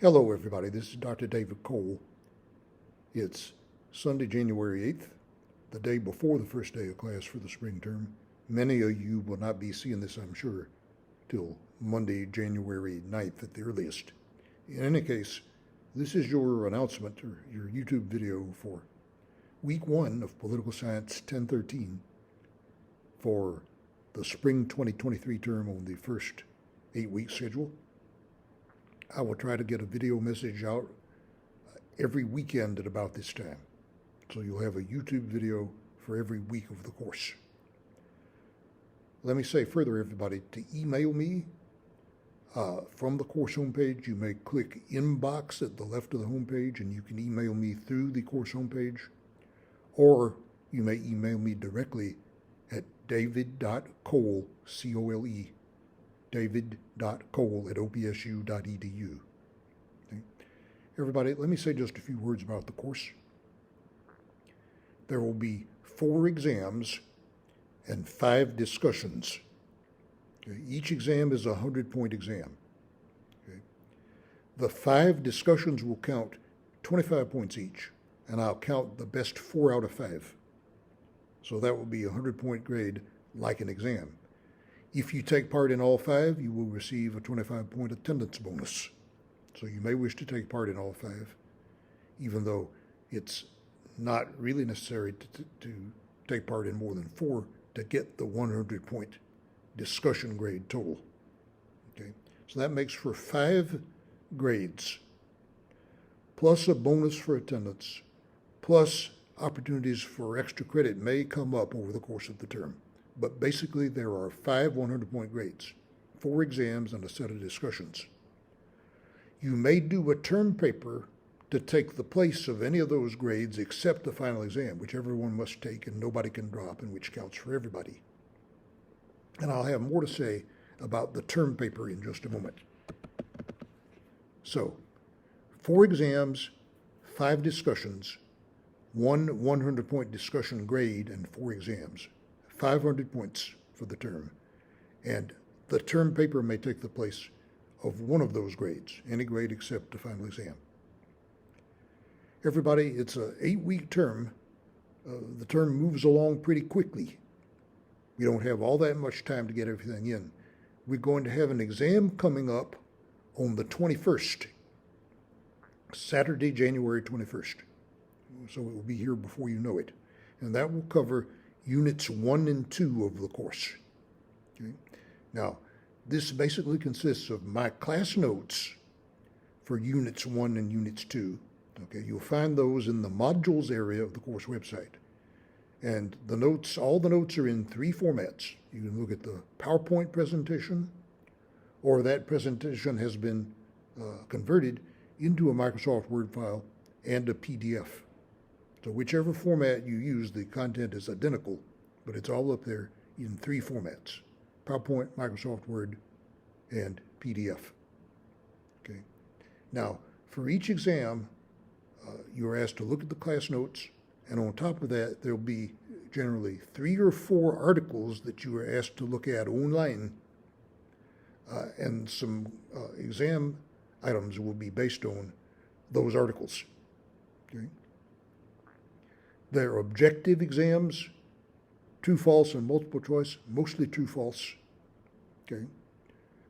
Hello, everybody. This is Dr. David Cole. It's Sunday, January 8th, the day before the first day of class for the spring term. Many of you will not be seeing this, I'm sure, till Monday, January 9th at the earliest. In any case, this is your announcement or your YouTube video for week 1 of Political Science 1013 for the spring 2023 term on the first 8-week schedule. I will try to get a video message out every weekend at about this time. So you'll have a YouTube video for every week of the course. Let me say further, everybody, to email me from the course homepage, you may click Inbox at the left of the homepage and you can email me through the course homepage, or you may email me directly at david.cole, C-O-L-E, david.cole@opsu.edu. Okay. Everybody, let me say just a few words about the course. There will be 4 exams and 5 discussions. Okay. Each exam is a 100-point exam. Okay. The 5 discussions will count 25 points each, and I'll count the best 4 out of 5. So that will be a 100-point grade like an exam. If you take part in all 5, you will receive a 25-point attendance bonus. So you may wish to take part in all 5, even though it's not really necessary to take part in more than 4 to get the 100-point discussion grade total. Okay, so that makes for 5 grades, plus a bonus for attendance, plus opportunities for extra credit may come up over the course of the term. But basically, there are 5 100-point grades, 4 exams, and a set of discussions. You may do a term paper to take the place of any of those grades except the final exam, which everyone must take and nobody can drop, and which counts for everybody. And I'll have more to say about the term paper in just a moment. So, 4 exams, 5 discussions, 1 100-point discussion grade, and 4 exams. 500 points for the term, and the term paper may take the place of one of those grades, any grade except the final exam. Everybody, it's an 8-week term. The term moves along pretty quickly. We don't have all that much time to get everything in. We're going to have an exam coming up on the 21st, Saturday, January 21st. So it will be here before you know it. And that will cover Units 1 and 2 of the course. Okay. Now, this basically consists of my class notes for Units 1 and Units 2. Okay, you'll find those in the modules area of the course website. And the notes, all the notes are in 3 formats. You can look at the PowerPoint presentation, or that presentation has been converted into a Microsoft Word file and a PDF. So whichever format you use, the content is identical, but it's all up there in 3 formats: PowerPoint, Microsoft Word, and PDF. Okay. Now, for each exam, you are asked to look at the class notes, and on top of that, there'll be generally 3 or 4 articles that you are asked to look at online, and some exam items will be based on those articles. Okay. They're objective exams, true, false, and multiple choice, mostly true, false, okay?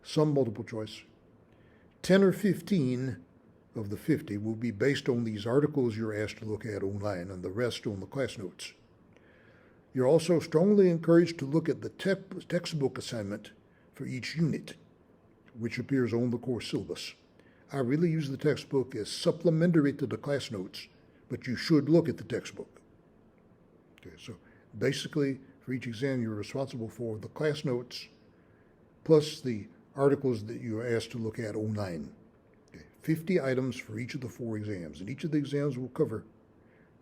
Some multiple choice. 10 or 15 of the 50 will be based on these articles you're asked to look at online, and the rest on the class notes. You're also strongly encouraged to look at the textbook assignment for each unit, which appears on the course syllabus. I really use the textbook as supplementary to the class notes, but you should look at the textbook. Okay, so basically, for each exam, you're responsible for the class notes plus the articles that you are asked to look at online. Okay, 50 items for each of the 4 exams, and each of the exams will cover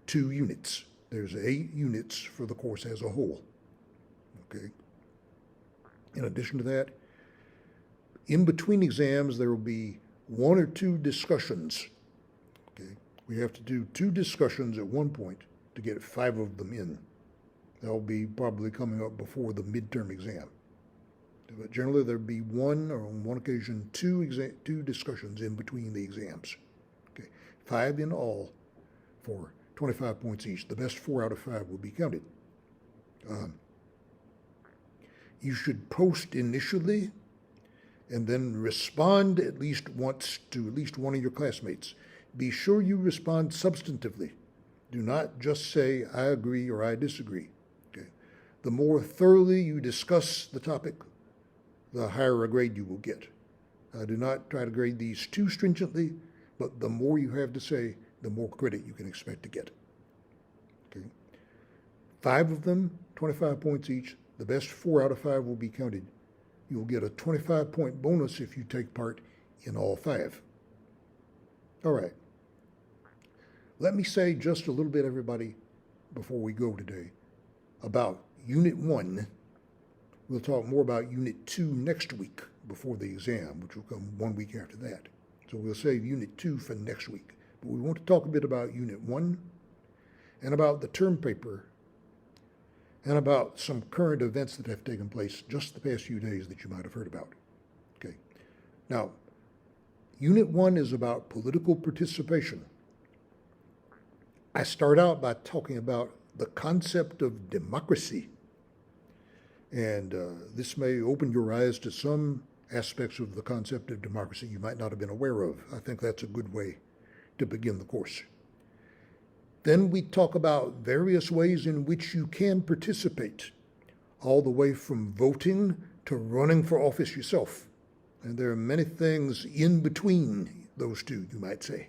2 units. There's 8 units for the course as a whole. Okay. In addition to that, in between exams, there will be 1 or 2 discussions. Okay, we have to do 2 discussions at one point to get 5 of them in. That'll be probably coming up before the midterm exam. But generally there'll be one, or on one occasion, two discussions in between the exams. Okay, 5 in all for 25 points each. The best 4 out of 5 will be counted. You should post initially and then respond at least once to at least one of your classmates. Be sure you respond substantively. Do not just say, I agree or I disagree. Okay? The more thoroughly you discuss the topic, the higher a grade you will get. Do not try to grade these too stringently, but the more you have to say, the more credit you can expect to get. Okay? 5 of them, 25 points each. The best 4 out of 5 will be counted. You'll get a 25-point bonus if you take part in all 5. All right. Let me say just a little bit, everybody, before we go today, about Unit 1. We'll talk more about Unit 2 next week before the exam, which will come 1 week after that. So we'll save Unit 2 for next week. But we want to talk a bit about Unit 1 and about the term paper and about some current events that have taken place just the past few days that you might have heard about. Okay. Now, Unit 1 is about political participation. I start out by talking about the concept of democracy. And this may open your eyes to some aspects of the concept of democracy you might not have been aware of. I think that's a good way to begin the course. Then we talk about various ways in which you can participate, all the way from voting to running for office yourself. And there are many things in between those two, you might say,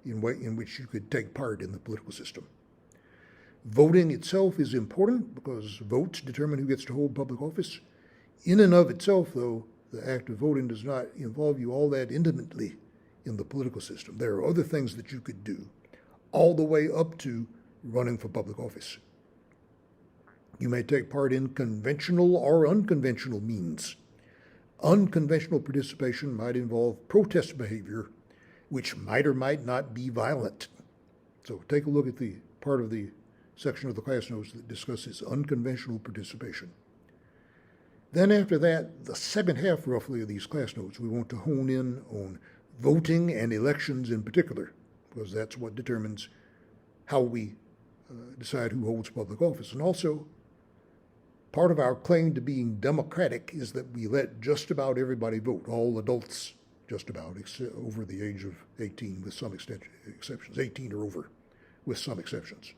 in which you could take part in the political system. Voting itself is important because votes determine who gets to hold public office. In and of itself, though, the act of voting does not involve you all that intimately in the political system. There are other things that you could do, all the way up to running for public office. You may take part in conventional or unconventional means. Unconventional participation might involve protest behavior, which might or might not be violent. So take a look at the part of the section of the class notes that discusses unconventional participation. Then after that, the second half roughly of these class notes, we want to hone in on voting and elections in particular, because that's what determines how we decide who holds public office. And also, part of our claim to being democratic is that we let just about everybody vote, all adults just about, over the age of 18 with some exceptions, 18 or over with some exceptions.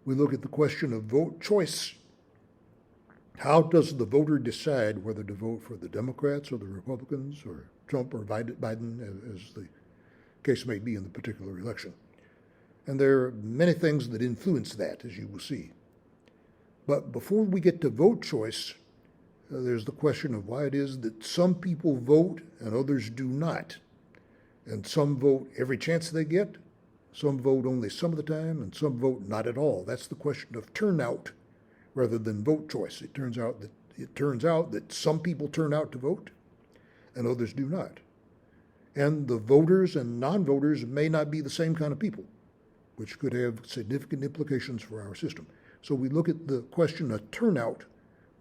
We look at the question of vote choice. How does the voter decide whether to vote for the Democrats or the Republicans or Trump or Biden, as the case may be in the particular election? And there are many things that influence that, as you will see. But before we get to vote choice, there's the question of why it is that some people vote and others do not. And some vote every chance they get, some vote only some of the time, and some vote not at all. That's the question of turnout rather than vote choice. It turns out that some people turn out to vote and others do not. And the voters and non-voters may not be the same kind of people, which could have significant implications for our system. So we look at the question of turnout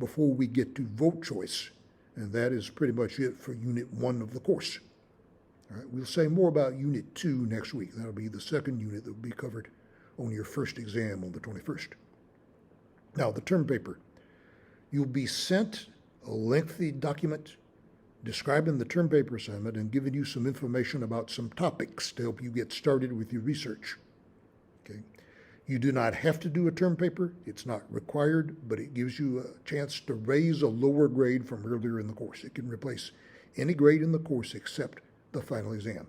before we get to vote choice, and that is pretty much it for Unit 1 of the course. All right, we'll say more about Unit 2 next week. That'll be the second unit that will be covered on your first exam on the 21st. Now, the term paper. You'll be sent a lengthy document describing the term paper assignment and giving you some information about some topics to help you get started with your research. Okay. You do not have to do a term paper. It's not required, but it gives you a chance to raise a lower grade from earlier in the course. It can replace any grade in the course except the final exam.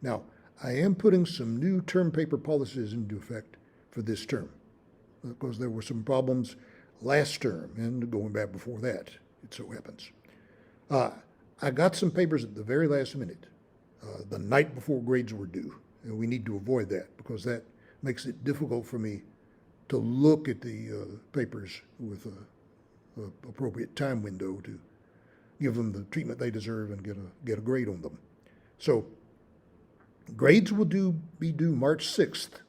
Now, I am putting some new term paper policies into effect for this term because there were some problems last term and going back before that, it so happens. I got some papers at the very last minute, the night before grades were due, and we need to avoid that because that makes it difficult for me to look at the papers with an appropriate time window to give them the treatment they deserve and get a grade on them. So grades will be due March 6th.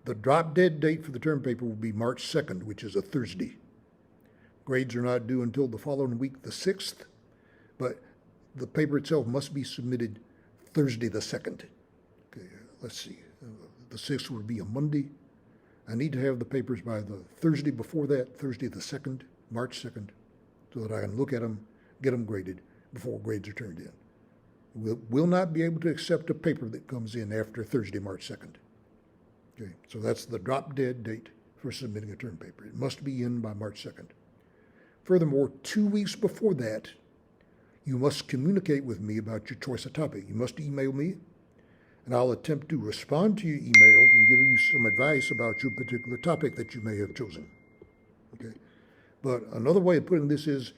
The drop dead date for the term paper will be March 2nd, which is a Thursday. Grades are not due until the following week, the 6th, but the paper itself must be submitted Thursday the 2nd. Okay, let's see. The 6th would be a Monday. I need to have the papers by the Thursday before that, Thursday the 2nd, March 2nd, so that I can look at them, get them graded before grades are turned in. We'll not be able to accept a paper that comes in after Thursday, March 2nd. Okay, so that's the drop dead date for submitting a term paper. It must be in by March 2nd. Furthermore, 2 weeks before that, you must communicate with me about your choice of topic. You must email me, and I'll attempt to respond to your email and give you some advice about your particular topic that you may have chosen. Okay? But another way of putting this is,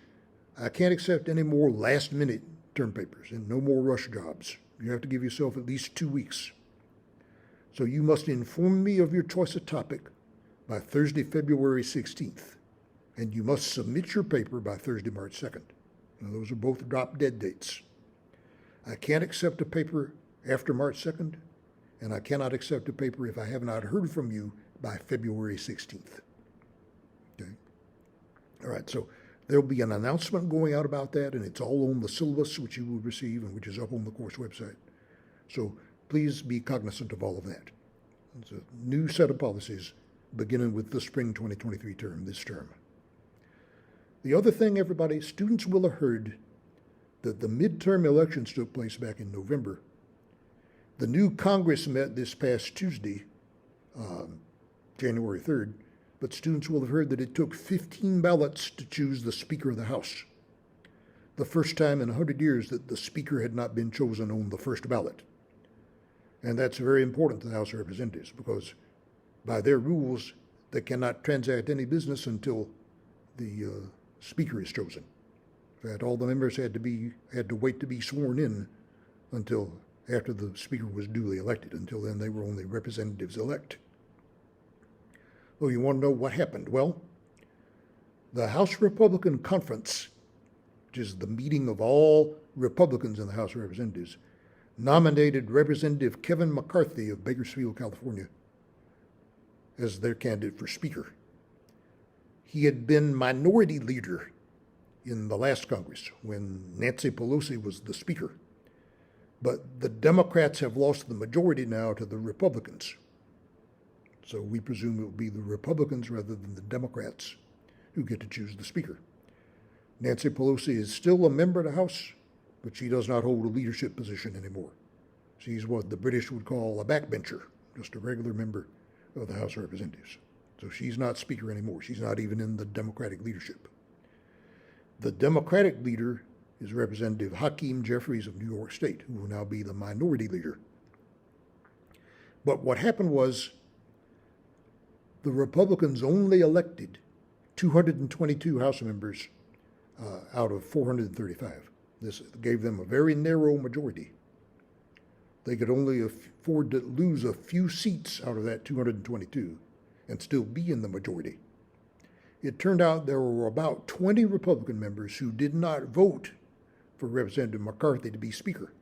I can't accept any more last-minute term papers and no more rush jobs. You have to give yourself at least 2 weeks. So you must inform me of your choice of topic by Thursday, February 16th, and you must submit your paper by Thursday, March 2nd. Now, those are both drop-dead dates. I can't accept a paper after March 2nd, and I cannot accept a paper if I have not heard from you by February 16th. Okay? All right, so there'll be an announcement going out about that, and it's all on the syllabus which you will receive and which is up on the course website. So please be cognizant of all of that. It's a new set of policies beginning with the spring 2023 term, this term. The other thing, everybody, students will have heard that the midterm elections took place back in November. The new Congress met this past Tuesday, January 3rd, but students will have heard that it took 15 ballots to choose the Speaker of the House. The first time in 100 years that the Speaker had not been chosen on the first ballot. And that's very important to the House of Representatives because by their rules, they cannot transact any business until the Speaker is chosen. In fact, all the members had to wait to be sworn in until after the Speaker was duly elected. Until then, they were only representatives-elect. Well, you want to know what happened? Well, the House Republican Conference, which is the meeting of all Republicans in the House of Representatives, nominated Representative Kevin McCarthy of Bakersfield, California, as their candidate for Speaker. He had been minority leader in the last Congress when Nancy Pelosi was the Speaker. But the Democrats have lost the majority now to the Republicans. So we presume it will be the Republicans rather than the Democrats who get to choose the Speaker. Nancy Pelosi is still a member of the House, but she does not hold a leadership position anymore. She's what the British would call a backbencher, just a regular member of the House of Representatives. So she's not Speaker anymore. She's not even in the Democratic leadership. The Democratic leader is Representative Hakeem Jeffries of New York State, who will now be the minority leader. But what happened was the Republicans only elected 222 House members out of 435. This gave them a very narrow majority. They could only afford to lose a few seats out of that 222 and still be in the majority. It turned out there were about 20 Republican members who did not vote for Representative McCarthy to be Speaker.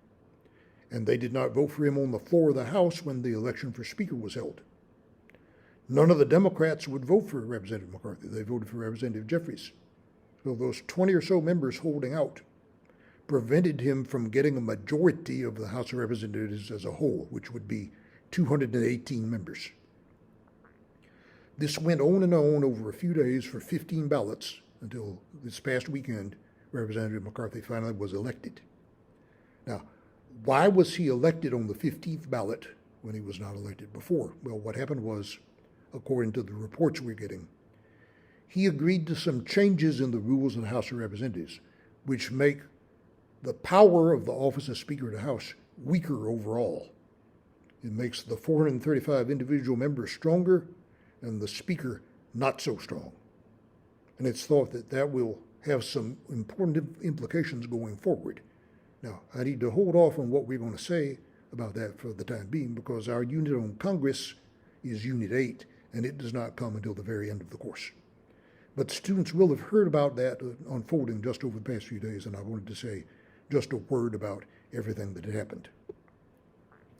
And they did not vote for him on the floor of the House when the election for Speaker was held. None of the Democrats would vote for Representative McCarthy. They voted for Representative Jeffries. So those 20 or so members holding out prevented him from getting a majority of the House of Representatives as a whole, which would be 218 members. This went on and on over a few days for 15 ballots until this past weekend, Representative McCarthy finally was elected. Now, why was he elected on the 15th ballot when he was not elected before? Well, what happened was, according to the reports we're getting, he agreed to some changes in the rules of the House of Representatives, which make the power of the office of Speaker of the House weaker overall. It makes the 435 individual members stronger and the Speaker not so strong. And it's thought that that will have some important implications going forward. Now, I need to hold off on what we're going to say about that for the time being because our unit on Congress is Unit 8, and it does not come until the very end of the course. But students will have heard about that unfolding just over the past few days, and I wanted to say just a word about everything that had happened.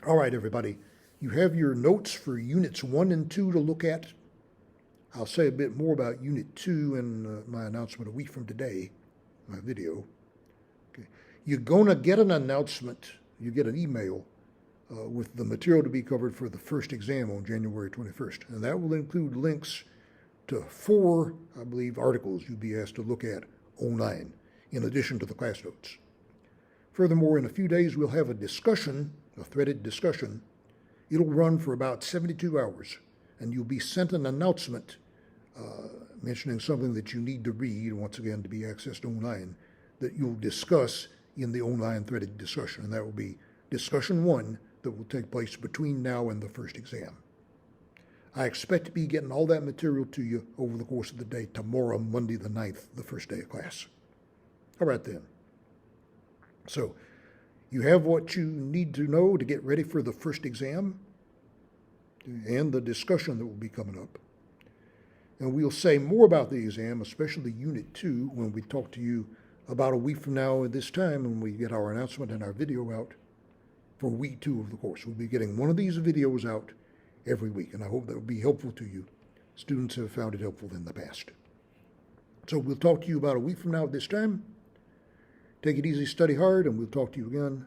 All right, everybody, you have your notes for Units 1 and 2 to look at I'll say a bit more about Unit 2 in my announcement a week from today, my video. Okay. You're going to get an announcement, you get an email with the material to be covered for the first exam on January 21st. And that will include links to 4, I believe, articles you'll be asked to look at online, in addition to the class notes. Furthermore, in a few days, we'll have a discussion, a threaded discussion. It'll run for about 72 hours, and you'll be sent an announcement mentioning something that you need to read, once again, to be accessed online, that you'll discuss in the online threaded discussion. And that will be discussion 1 that will take place between now and the first exam. I expect to be getting all that material to you over the course of the day tomorrow, Monday the 9th, the first day of class. All right then. So you have what you need to know to get ready for the first exam and the discussion that will be coming up. And we'll say more about the exam, especially Unit 2, when we talk to you about a week from now at this time when we get our announcement and our video out for week 2 of the course. We'll be getting one of these videos out every week, and I hope that will be helpful to you. Students have found it helpful in the past. So we'll talk to you about a week from now at this time. Take it easy, study hard, and we'll talk to you again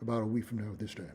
about a week from now at this time.